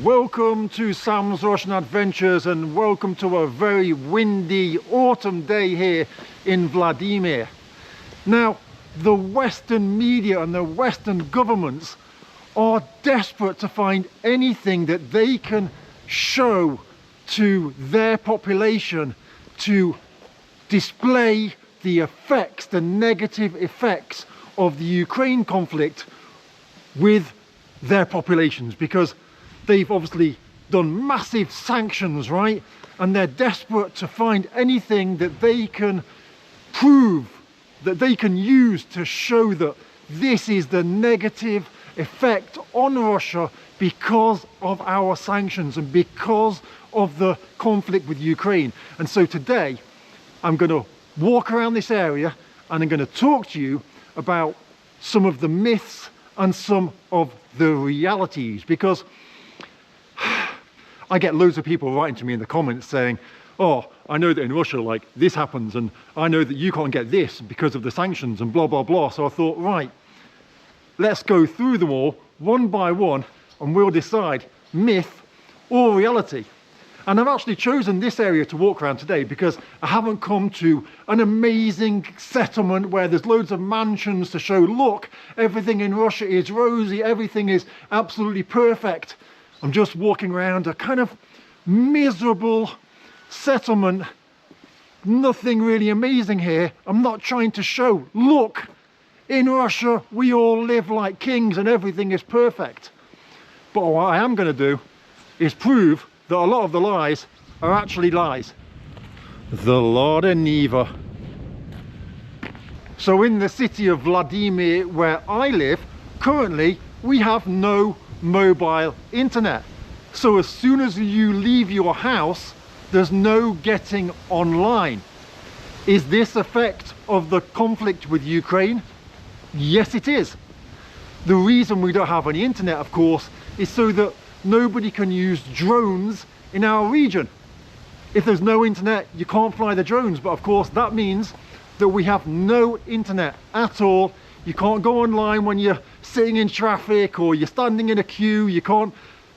Welcome to Sam's Russian Adventures and welcome to a very windy autumn day here in Vladimir. Now, the Western media and the Western governments are desperate to find anything that they can show to their population to display the effects, the negative effects of the Ukraine conflict with their populations, because they've obviously done massive sanctions, right? And they're desperate to find anything that they can prove, that they can use to show that this is the negative effect on Russia because of our sanctions and because of the conflict with Ukraine. And so today I'm going to walk around this area and I'm going to talk to you about some of the myths and some of the realities, because I get loads of people writing to me in the comments saying, oh, I know that in Russia like this happens, and I know that you can't get this because of the sanctions and blah blah blah. So I thought, right, let's go through them all one by one and we'll decide myth or reality. And I've actually chosen this area to walk around today because I haven't come to an amazing settlement where there's loads of mansions to show, look, everything in Russia is rosy, everything is absolutely perfect. I'm just walking around a kind of miserable settlement, nothing really amazing here. I'm not trying to show, look, in Russia we all live like kings and everything is perfect. But what I am going to do is prove that a lot of the lies are actually lies. The Lord and Neva. So in the city of Vladimir where I live, currently we have no mobile internet. So as soon as you leave your house, there's no getting online. Is this effect of the conflict with Ukraine? Yes, it is. The reason we don't have any internet, of course, is so that nobody can use drones in our region. If there's no internet, you can't fly the drones, but of course that means that we have no internet at all. You can't go online when you're sitting in traffic or you're standing in a queue. You can't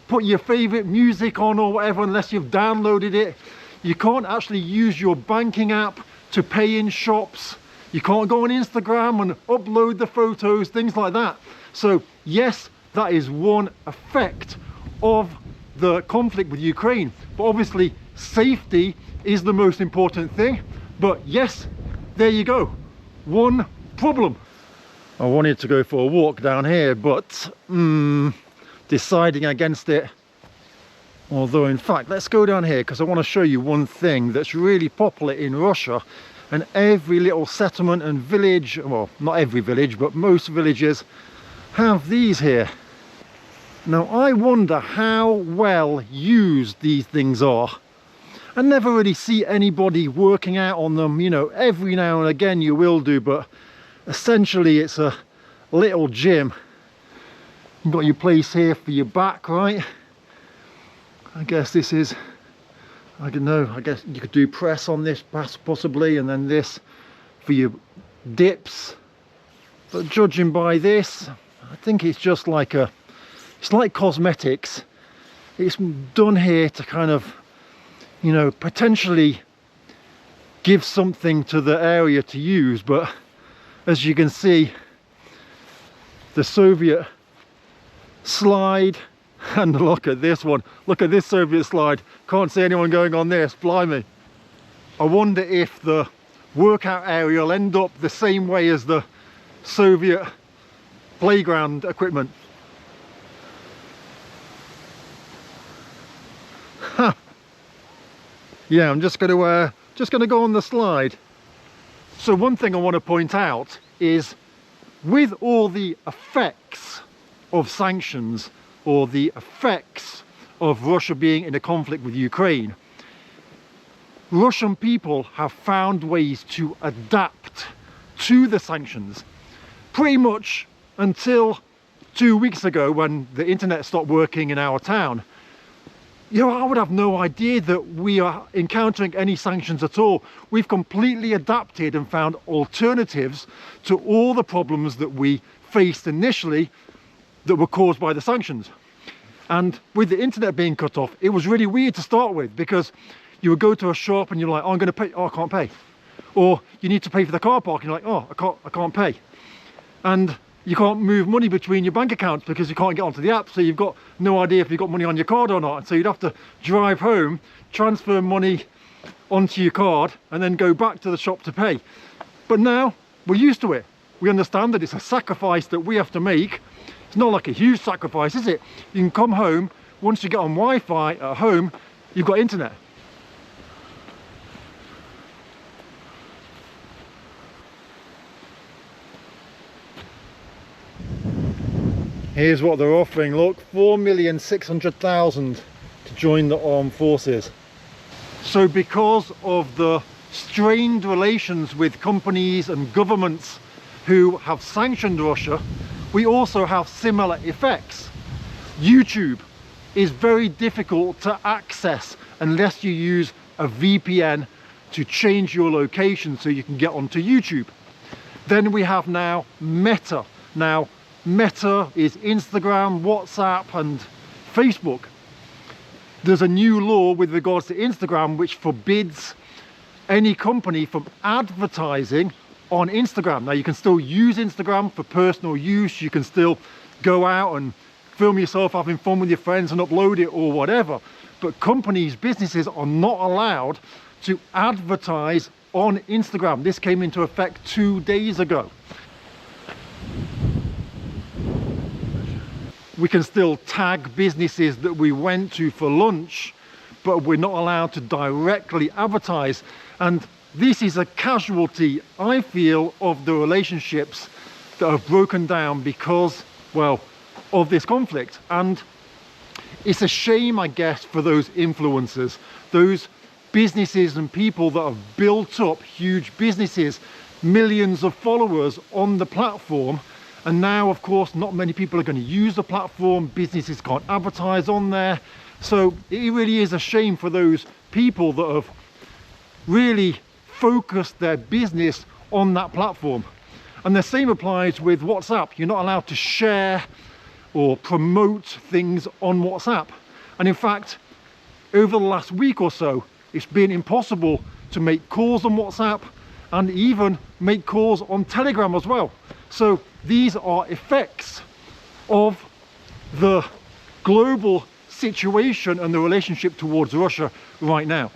put your favorite music on or whatever unless you've downloaded it. You can't actually use your banking app to pay in shops. You can't go on Instagram and upload the photos, things like that. So yes, that is one effect of the conflict with Ukraine, but obviously safety is the most important thing. But yes, there you go, one problem. I wanted to go for a walk down here, but deciding against it. Although in fact, let's go down here because I want to show you one thing that's really popular in Russia, and every little settlement and village, well, not every village, but most villages have these here. Now I wonder how well used these things are. I never really see anybody working out on them, you know, every now and again you will do, but essentially it's a little gym. You've got your place here for your back, right? I guess this is, I don't know, I guess you could do press on this possibly, and then this for your dips. But judging by this, I think it's just like a, it's like cosmetics. It's done here to kind of, you know, potentially give something to the area to use. But as you can see, the Soviet slide, and look at this one. Look at this Soviet slide. Can't see anyone going on this, blimey. I wonder if the workout area will end up the same way as the Soviet playground equipment. Yeah, I'm just going to go on the slide. So one thing I want to point out is, with all the effects of sanctions or the effects of Russia being in a conflict with Ukraine, Russian people have found ways to adapt to the sanctions pretty much until 2 weeks ago when the internet stopped working in our town. You know, I would have no idea that we are encountering any sanctions at all. We've completely adapted and found alternatives to all the problems that we faced initially that were caused by the sanctions. And with the internet being cut off, it was really weird to start with, because you would go to a shop and you're like, oh, I'm going to pay, oh, I can't pay. Or you need to pay for the car park and you're like, oh, I can't pay. And you can't move money between your bank accounts because you can't get onto the app, so you've got no idea if you've got money on your card or not. And so you'd have to drive home, transfer money onto your card, and then go back to the shop to pay. But now we're used to it. We understand that it's a sacrifice that we have to make. It's not like a huge sacrifice, is it? You can come home, once you get on Wi-Fi at home, you've got internet. Here's what they're offering, look, 4,600,000 to join the armed forces. So because of the strained relations with companies and governments who have sanctioned Russia, we also have similar effects. YouTube is very difficult to access unless you use a VPN to change your location so you can get onto YouTube. Then we have now Meta. Now, Meta is Instagram, WhatsApp and Facebook. There's a new law with regards to Instagram which forbids any company from advertising on Instagram. Now, you can still use Instagram for personal use, you can still go out and film yourself having fun with your friends and upload it or whatever, but companies, businesses are not allowed to advertise on Instagram. This came into effect 2 days ago. We can still tag businesses that we went to for lunch, but we're not allowed to directly advertise. And this is a casualty, I feel, of the relationships that have broken down because, well, of this conflict. And it's a shame, I guess, for those influencers, those businesses and people that have built up huge businesses, millions of followers on the platform. And now, of course, not many people are going to use the platform. Businesses can't advertise on there. So it really is a shame for those people that have really focused their business on that platform. And the same applies with WhatsApp. You're not allowed to share or promote things on WhatsApp. And in fact, over the last week or so, it's been impossible to make calls on WhatsApp and even make calls on Telegram as well. So these are effects of the global situation and the relationship towards Russia right now.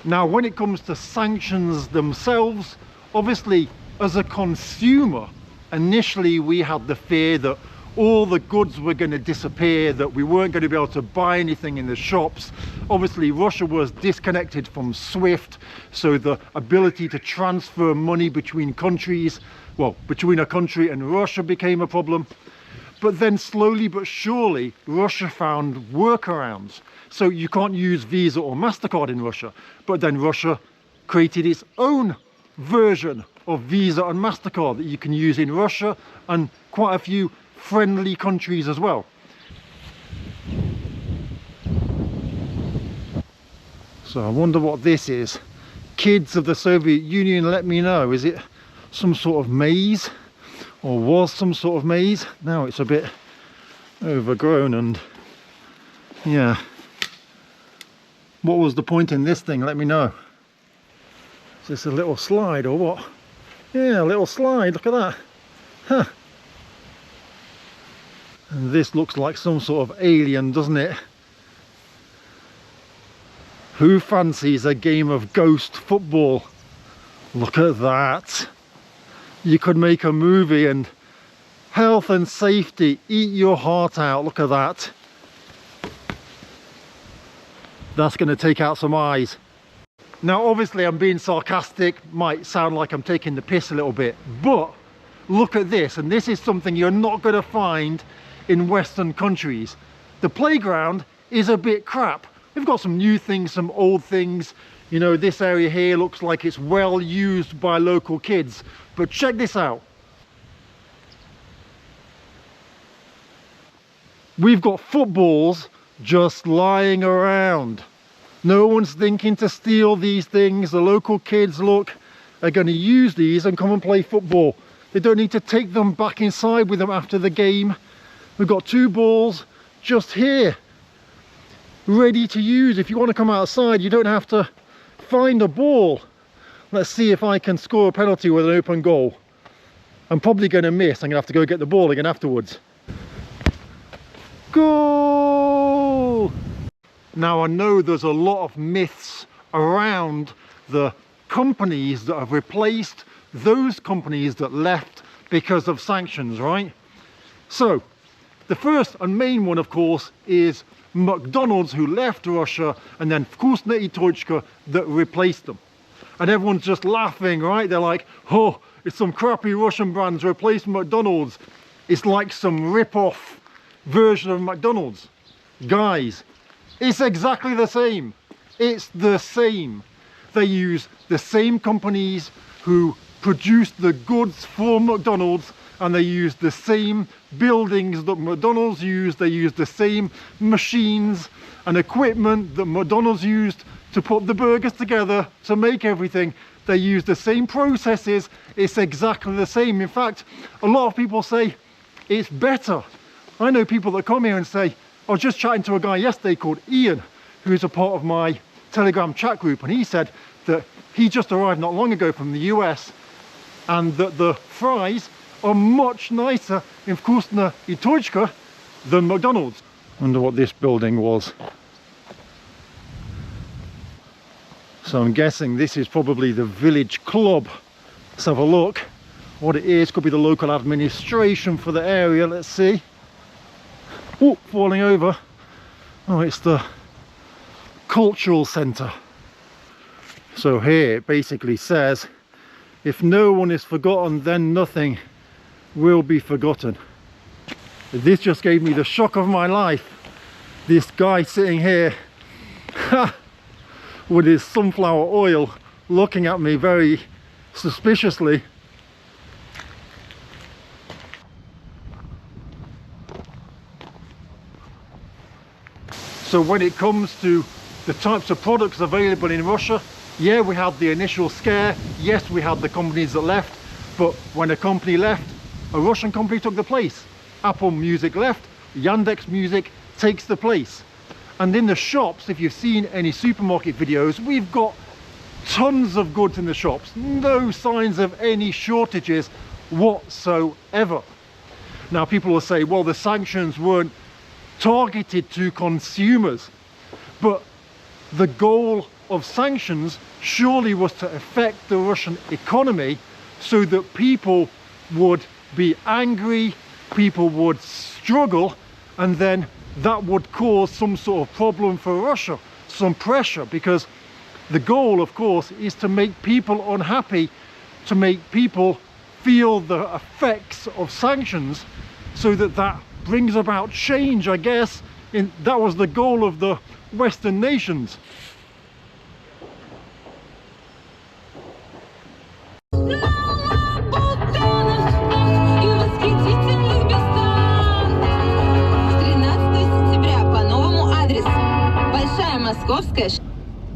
Now, when it comes to sanctions themselves, obviously, as a consumer, initially we had the fear that all the goods were going to disappear, that we weren't going to be able to buy anything in the shops. Obviously, Russia was disconnected from SWIFT, so the ability to transfer money between countries, well, between a country and Russia became a problem. But then slowly but surely, Russia found workarounds. So you can't use Visa or MasterCard in Russia. But then Russia created its own version of Visa and MasterCard that you can use in Russia and quite a few friendly countries as well. So I wonder what this is. Kids of the Soviet Union, let me know. Is it some sort of maze? Or was some sort of maze? Now it's a bit overgrown and yeah. What was the point in this thing? Let me know. Is this a little slide or what? Yeah, a little slide, look at that. Huh. And this looks like some sort of alien, doesn't it? Who fancies a game of ghost football? Look at that. You could make a movie and health and safety, eat your heart out. Look at that. That's going to take out some eyes. Now, obviously, I'm being sarcastic. Might sound like I'm taking the piss a little bit, but look at this. And this is something you're not going to find in Western countries. The playground is a bit crap. We've got some new things, some old things. You know, this area here looks like it's well used by local kids. But check this out. We've got footballs just lying around. No one's thinking to steal these things. The local kids, look, are going to use these and come and play football. They don't need to take them back inside with them after the game. We've got 2 balls just here, ready to use. If you want to come outside, you don't have to find a ball. Let's see if I can score a penalty with an open goal. I'm probably going to miss. I'm going to have to go get the ball again afterwards. Goal! Now I know there's a lot of myths around the companies that have replaced those companies that left because of sanctions, right? So the first and main one, of course, is McDonald's, who left Russia, and then Вкусная и Точка that replaced them. And everyone's just laughing, right? They're like, oh, it's some crappy Russian brands replaced McDonald's. It's like some rip-off version of McDonald's. Guys, it's exactly the same. It's the same. They use the same companies who produce the goods for McDonald's, and they use the same buildings that McDonald's used. They use the same machines and equipment that McDonald's used to put the burgers together, to make everything. They use the same processes. It's exactly the same. In fact, a lot of people say it's better. I know people that come here and say, I was just chatting to a guy yesterday called Ian, who's a part of my Telegram chat group, and he said that he just arrived not long ago from the US, and that the fries are much nicer in Вкусная и Точка than McDonald's. I wonder what this building was. So I'm guessing this is probably the village club. Let's have a look what it is. Could be the local administration for the area. Let's see. Oh, falling over. Oh, it's the cultural centre. So here it basically says, if no one is forgotten, then nothing will be forgotten. This just gave me the shock of my life. This guy sitting here with his sunflower oil looking at me very suspiciously. So when it comes to the types of products available in Russia, yeah, we had the initial scare. Yes, we had the companies that left, but when a company left, a Russian company took the place. Apple Music left, Yandex Music takes the place. And in the shops, if you've seen any supermarket videos, we've got tons of goods in the shops. No signs of any shortages whatsoever. Now people will say, well, the sanctions weren't targeted to consumers, but the goal of sanctions surely was to affect the Russian economy so that people would be angry, people would struggle, and then that would cause some sort of problem for Russia, some pressure, because the goal, of course, is to make people unhappy, to make people feel the effects of sanctions, so that that brings about change, I guess. That was the goal of the Western nations.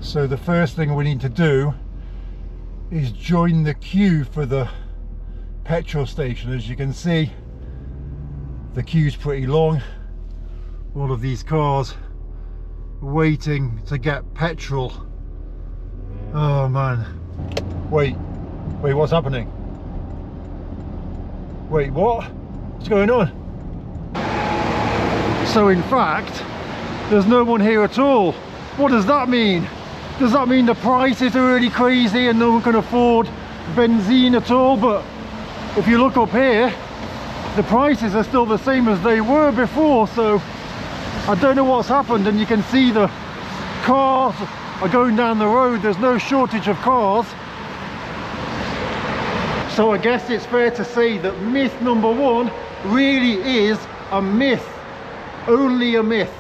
So the first thing we need to do is join the queue for the petrol station. As you can see, the queue's pretty long. All of these cars waiting to get petrol. Oh man. Wait, what's happening? Wait, what? What's going on? So in fact, there's no one here at all. What does that mean? Does that mean the prices are really crazy and no one can afford benzene at all? But if you look up here, the prices are still the same as they were before, so I don't know what's happened. And you can see the cars are going down the road. There's no shortage of cars. So I guess it's fair to say that myth number one really is a myth. Only a myth.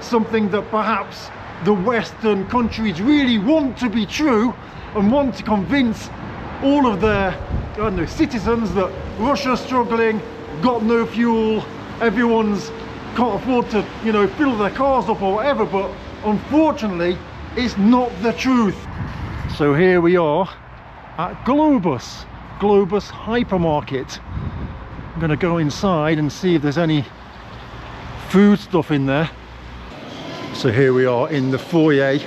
Something that perhaps the Western countries really want to be true and want to convince all of their, I don't know, citizens that Russia's struggling, got no fuel, everyone's can't afford to, you know, fill their cars up or whatever. But unfortunately, it's not the truth. So here we are at Globus, Globus Hypermarket. I'm going to go inside and see if there's any food stuff in there. So here we are in the foyer,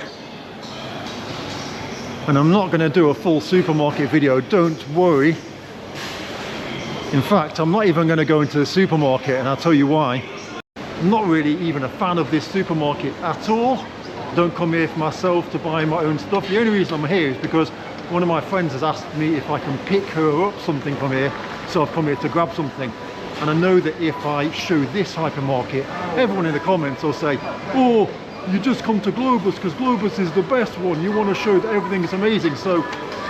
and I'm not going to do a full supermarket video, don't worry. In fact, I'm not even going to go into the supermarket, and I'll tell you why. I'm not really even a fan of this supermarket at all. Don't come here for myself to buy my own stuff. The only reason I'm here is because one of my friends has asked me if I can pick her up something from here, so I've come here to grab something. And I know that if I show this hypermarket, everyone in the comments will say, oh, you just come to Globus because Globus is the best one. You want to show that everything is amazing. So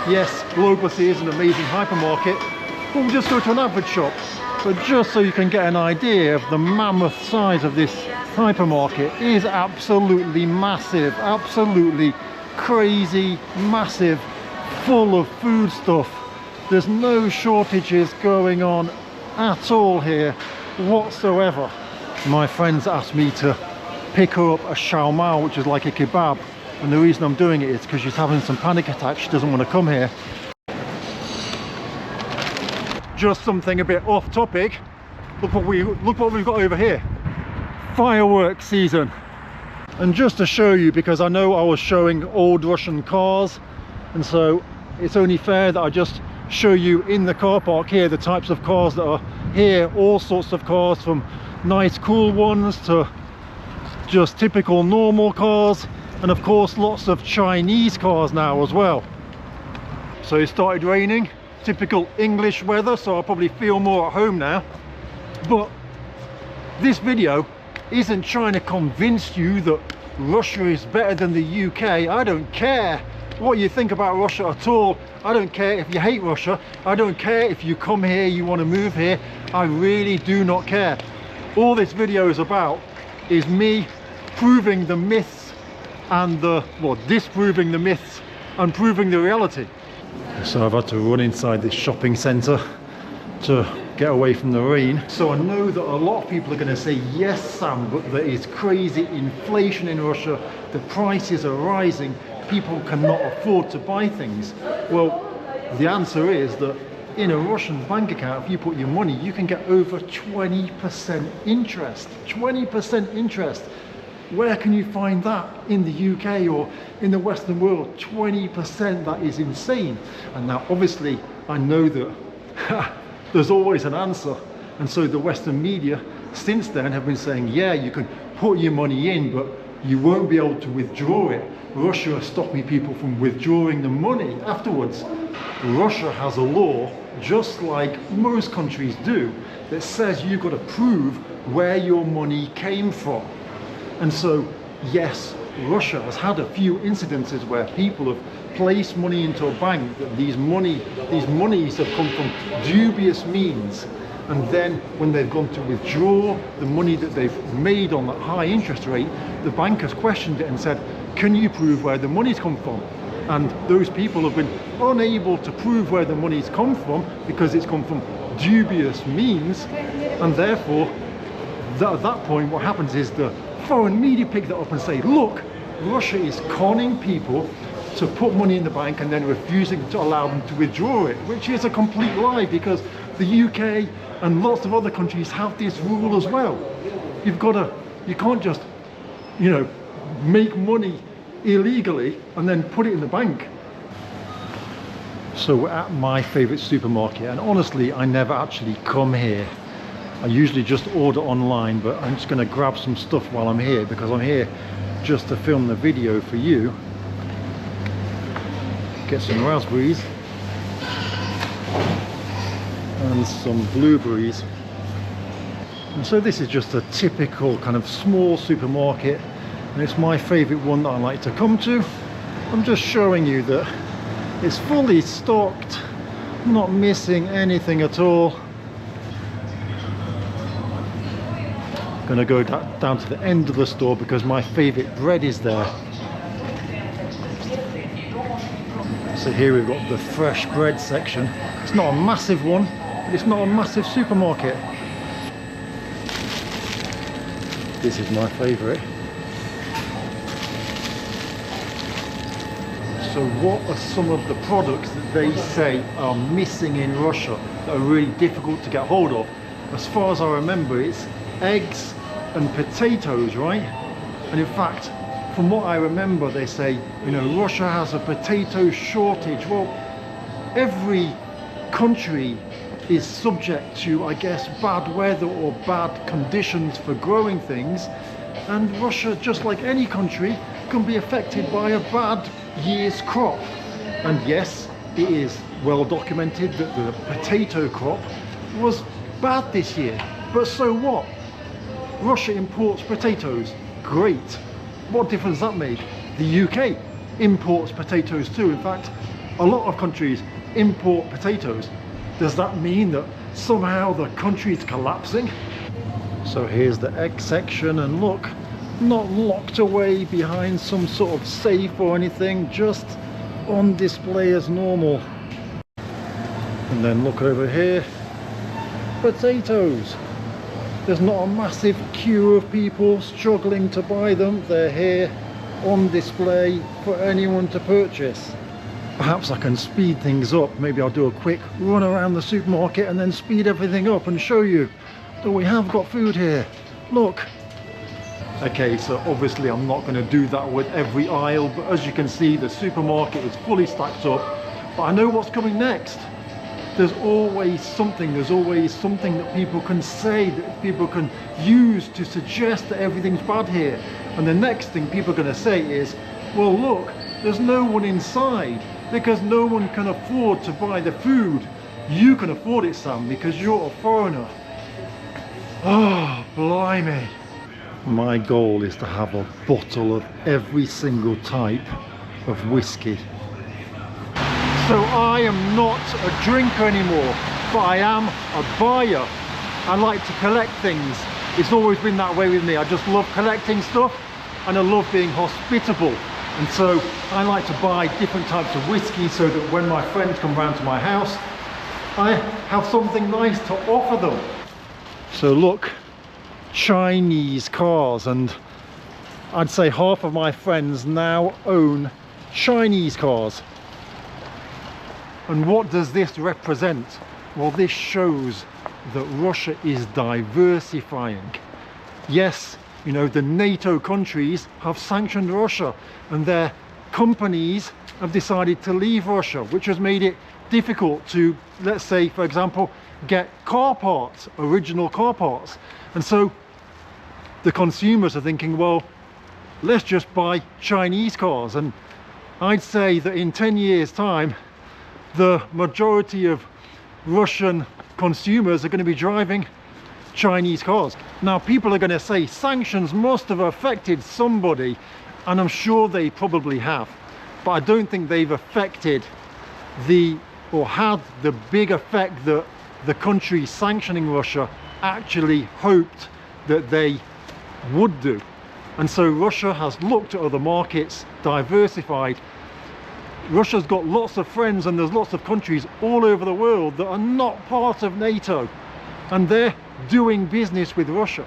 yes, Globus is an amazing hypermarket, but we'll just go to an average shop. But just so you can get an idea of the mammoth size of this hypermarket, it is absolutely massive, absolutely crazy, massive, full of food stuff. There's no shortages going on at all here whatsoever. My friends asked me to pick her up a shawarma, which is like a kebab, and the reason I'm doing it is because she's having some panic attacks. She doesn't want to come here. Just something a bit off topic. Look what we've got over here. Fireworks season. And just to show you, because I know I was showing old Russian cars, and so it's only fair that I just show you in the car park here the types of cars that are here. All sorts of cars, from nice cool ones to just typical normal cars, and of course lots of Chinese cars now as well. So it started raining, typical English weather, so I'll probably feel more at home now. But this video isn't trying to convince you that Russia is better than the UK. I don't care what you think about Russia at all. I don't care if you hate Russia. I don't care if you come here, you want to move here. I really do not care. All this video is about is me proving the myths and disproving the myths and proving the reality. So I've had to run inside this shopping centre to get away from the rain. So I know that a lot of people are going to say, yes Sam, but there is crazy inflation in Russia, the prices are rising, people cannot afford to buy things. Well, the answer is that in a Russian bank account, if you put your money, you can get over 20% interest. 20% interest. Where can you find that in the UK or in the Western world? 20%, that is insane. And now obviously I know that there's always an answer, and so the Western media since then have been saying, yeah, you can put your money in, but you won't be able to withdraw it. Russia is stopping people from withdrawing the money afterwards. Russia has a law, just like most countries do, that says you've got to prove where your money came from. And so yes, Russia has had a few incidences where people have placed money into a bank, that these monies have come from dubious means, and then when they've gone to withdraw the money that they've made on that high interest rate, the bank has questioned it and said, can you prove where the money's come from? And those people have been unable to prove where the money's come from because it's come from dubious means, and therefore at that point what happens is the foreign media pick that up and say, look, Russia is conning people to put money in the bank and then refusing to allow them to withdraw it, which is a complete lie, because the UK and lots of other countries have this rule as well. You can't just, make money illegally and then put it in the bank. So we're at my favorite supermarket, and honestly I never actually come here. I usually just order online, but I'm just going to grab some stuff while I'm here, because I'm here just to film the video for you. Get some raspberries and some blueberries. And so this is just a typical kind of small supermarket, and it's my favorite one that I like to come to. I'm just showing you that it's fully stocked, not missing anything at all. I'm going to go down to the end of the store because my favorite bread is there. So here we've got the fresh bread section. It's not a massive one, but it's not a massive supermarket. This is my favorite. So what are some of the products that they say are missing in Russia that are really difficult to get hold of? As far as I remember, it's eggs and potatoes, right? And in fact, from what I remember, they say, you know, Russia has a potato shortage. Well, every country is subject to, I guess, bad weather or bad conditions for growing things. And Russia, just like any country, can be affected by a bad year's crop. And yes, it is well documented that the potato crop was bad this year. But so what? Russia imports potatoes. Great. What difference that made? The UK imports potatoes too. In fact, a lot of countries import potatoes. Does that mean that somehow the country is collapsing? So here's the egg section, and look, not locked away behind some sort of safe or anything, just on display as normal. And then look over here, potatoes. There's not a massive queue of people struggling to buy them. They're here on display for anyone to purchase. Perhaps I can speed things up. Maybe I'll do a quick run around the supermarket and then speed everything up and show you that we have got food here. Look. Okay, so obviously I'm not going to do that with every aisle, but as you can see, the supermarket is fully stacked up. But I know what's coming next. There's always something that people can say, that people can use to suggest that everything's bad here. And the next thing people are going to say is, well look, there's no one inside because no one can afford to buy the food. You can afford it, Sam, because you're a foreigner. Oh, blimey. My goal is to have a bottle of every single type of whiskey. So I am not a drinker anymore, but I am a buyer. I like to collect things. It's always been that way with me. I just love collecting stuff and I love being hospitable. And so I like to buy different types of whiskey so that when my friends come round to my house, I have something nice to offer them. So look, Chinese cars, and I'd say half of my friends now own Chinese cars. And what does this represent? Well, this shows that Russia is diversifying. Yes, you know, the NATO countries have sanctioned Russia and their companies have decided to leave Russia, which has made it difficult to, let's say, for example, get car parts, original car parts. And so the consumers are thinking, well, let's just buy Chinese cars. And I'd say that in 10 years' time, the majority of Russian consumers are going to be driving Chinese cars. Now people are going to say sanctions must have affected somebody, and I'm sure they probably have, but I don't think they've affected or had the big effect that the country sanctioning Russia actually hoped that they would do. And so Russia has looked at other markets, diversified. Russia's got lots of friends, and there's lots of countries all over the world that are not part of NATO, and they're doing business with Russia.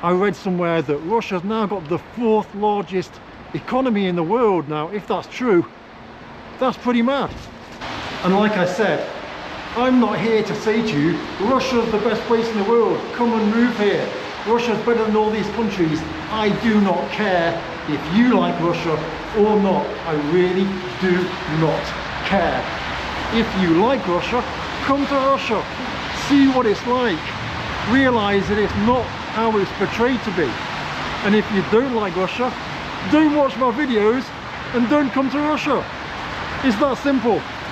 I read somewhere that Russia's now got the 4th largest economy in the world. Now, if that's true, that's pretty mad. And like I said, I'm not here to say to you, Russia's the best place in the world, come and move here. Russia's better than all these countries. I do not care if you like Russia or not. I really do not care. If you like Russia, come to Russia. See what it's like. Realize that it's not how it's portrayed to be. And if you don't like Russia, don't watch my videos and don't come to Russia. It's that simple.